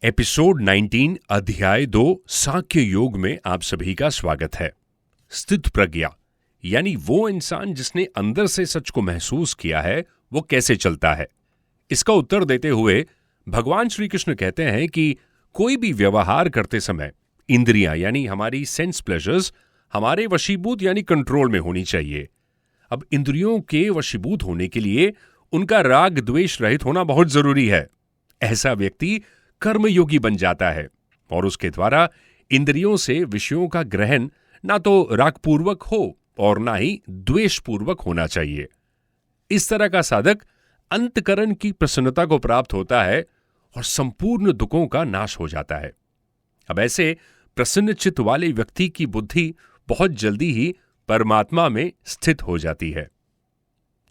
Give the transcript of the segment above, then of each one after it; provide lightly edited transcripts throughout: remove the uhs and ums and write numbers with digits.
Episode 19 अध्याय 2 सांख्य योग में आप सभी का स्वागत है। स्थित प्रज्ञा यानी वो इंसान जिसने अंदर से सच को महसूस किया है, वो कैसे चलता है। इसका उत्तर देते हुए भगवान श्री कृष्ण कहते हैं कि कोई भी व्यवहार करते समय इंद्रियां यानी हमारी सेंस प्लेजर्स हमारे वशीभूत यानी कंट्रोल में होनी चाहिए। अब इंद्रियों के वशीभूत होने के लिए उनका राग द्वेष रहित होना बहुत जरूरी है। ऐसा व्यक्ति कर्मयोगी बन जाता है और उसके द्वारा इंद्रियों से विषयों का ग्रहण ना तो रागपूर्वक हो और ना ही द्वेषपूर्वक होना चाहिए। इस तरह का साधक अंतकरण की प्रसन्नता को प्राप्त होता है और संपूर्ण दुखों का नाश हो जाता है। अब ऐसे प्रसन्न चित्त वाले व्यक्ति की बुद्धि बहुत जल्दी ही परमात्मा में स्थित हो जाती है।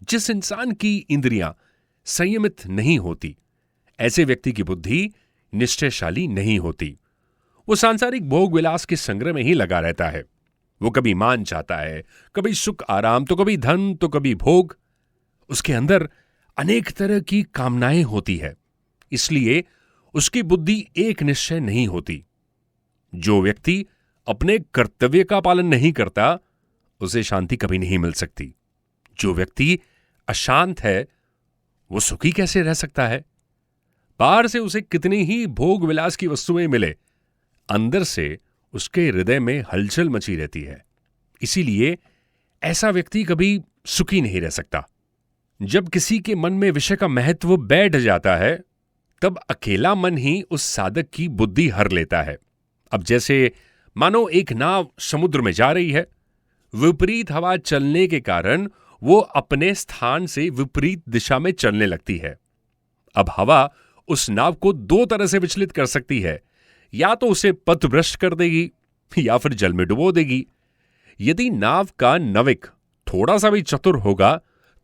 जिस इंसान की इंद्रियां संयमित नहीं होती, ऐसे व्यक्ति की बुद्धि निश्चयशाली नहीं होती। वो सांसारिक भोग विलास के संग्रह में ही लगा रहता है। वो कभी मान चाहता है, कभी सुख आराम, तो कभी धन, तो कभी भोग। उसके अंदर अनेक तरह की कामनाएं होती है, इसलिए उसकी बुद्धि एक निश्चय नहीं होती। जो व्यक्ति अपने कर्तव्य का पालन नहीं करता, उसे शांति कभी नहीं मिल सकती। जो व्यक्ति अशांत है, वो सुखी कैसे रह सकता है। बाहर से उसे कितनी ही भोग विलास की वस्तुएं मिले, अंदर से उसके हृदय में हलचल मची रहती है। इसीलिए ऐसा व्यक्ति कभी सुखी नहीं रह सकता। जब किसी के मन में विषय का महत्व बैठ जाता है, तब अकेला मन ही उस साधक की बुद्धि हर लेता है। अब जैसे मानो एक नाव समुद्र में जा रही है, विपरीत हवा चलने के कारण वो अपने स्थान से विपरीत दिशा में चलने लगती है। अब हवा उस नाव को दो तरह से विचलित कर सकती है, या तो उसे पथभ्रष्ट कर देगी या फिर जल में डुबो देगी। यदि नाव का नविक थोड़ा सा भी चतुर होगा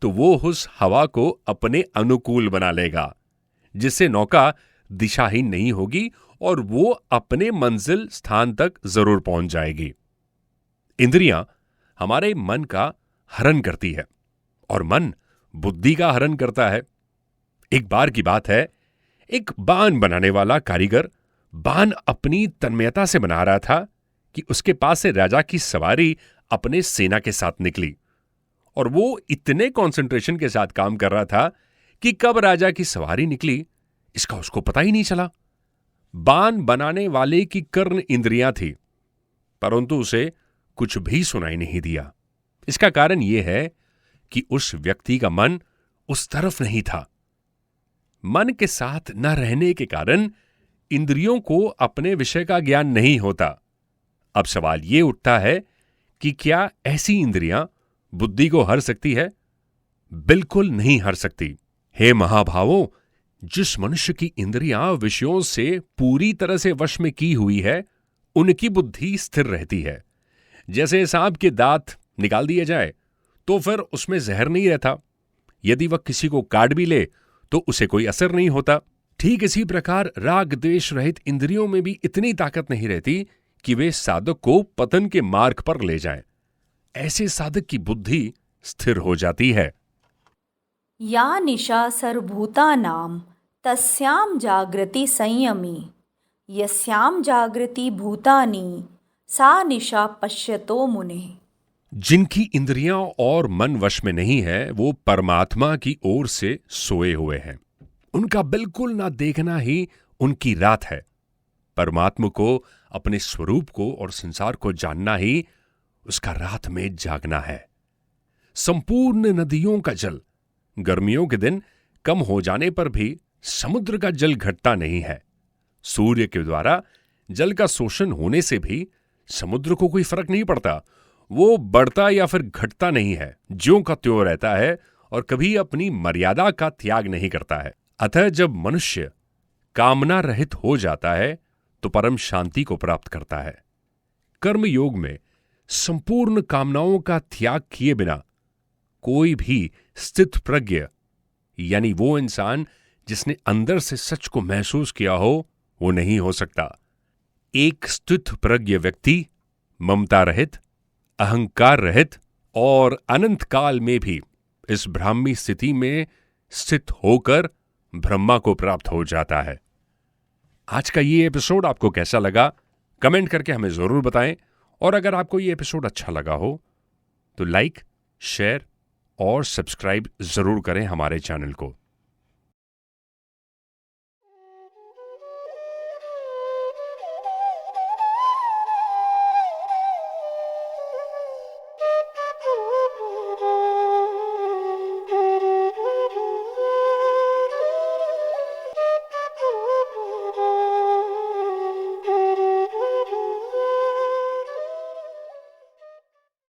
तो वो उस हवा को अपने अनुकूल बना लेगा, जिससे नौका दिशाहीन नहीं होगी और वो अपने मंजिल स्थान तक जरूर पहुंच जाएगी। इंद्रियां हमारे मन का हरण करती है और मन बुद्धि का हरण करता है। एक बार की बात है, एक बाण बनाने वाला कारीगर बाण अपनी तन्मयता से बना रहा था कि उसके पास से राजा की सवारी अपने सेना के साथ निकली और वो इतने कंसंट्रेशन के साथ काम कर रहा था कि कब राजा की सवारी निकली इसका उसको पता ही नहीं चला। बाण बनाने वाले की कर्ण इंद्रियां थी, परंतु उसे कुछ भी सुनाई नहीं दिया। इसका कारण यह है कि उस व्यक्ति का मन उस तरफ नहीं था। मन के साथ न रहने के कारण इंद्रियों को अपने विषय का ज्ञान नहीं होता। अब सवाल यह उठता है कि क्या ऐसी इंद्रियां बुद्धि को हर सकती है? बिल्कुल नहीं हर सकती। हे महाभावों, जिस मनुष्य की इंद्रियां विषयों से पूरी तरह से वश में की हुई है, उनकी बुद्धि स्थिर रहती है। जैसे सांप के दांत निकाल दिए जाए तो फिर उसमें जहर नहीं रहता। यदि वह किसी को काट भी ले तो उसे कोई असर नहीं होता। ठीक इसी प्रकार राग द्वेष रहित इंद्रियों में भी इतनी ताकत नहीं रहती कि वे साधक को पतन के मार्ग पर ले जाएं। ऐसे साधक की बुद्धि स्थिर हो जाती है। या निशा सर्वभूतानां तस्यां जागृति संयमी यस्यां जागृति भूतानि सा निशा पश्यतो मुने। जिनकी इंद्रियां और मन वश में नहीं है, वो परमात्मा की ओर से सोए हुए हैं। उनका बिल्कुल ना देखना ही उनकी रात है। परमात्मा को, अपने स्वरूप को और संसार को जानना ही उसका रात में जागना है। संपूर्ण नदियों का जल गर्मियों के दिन कम हो जाने पर भी समुद्र का जल घटता नहीं है। सूर्य के द्वारा जल का शोषण होने से भी समुद्र को कोई फर्क नहीं पड़ता। वो बढ़ता या फिर घटता नहीं है, ज्यों का त्यों रहता है और कभी अपनी मर्यादा का त्याग नहीं करता है। अतः जब मनुष्य कामना रहित हो जाता है तो परम शांति को प्राप्त करता है। कर्म योग में संपूर्ण कामनाओं का त्याग किए बिना कोई भी स्थित प्रज्ञ यानी वो इंसान जिसने अंदर से सच को महसूस किया हो, वो नहीं हो सकता। एक स्थित प्रज्ञ व्यक्ति ममता रहित, अहंकार रहित और अनंत काल में भी इस ब्राह्मी स्थिति में स्थित होकर ब्रह्मा को प्राप्त हो जाता है। आज का ये एपिसोड आपको कैसा लगा, कमेंट करके हमें जरूर बताएं। और अगर आपको ये एपिसोड अच्छा लगा हो तो लाइक, शेयर और सब्सक्राइब जरूर करें हमारे चैनल को।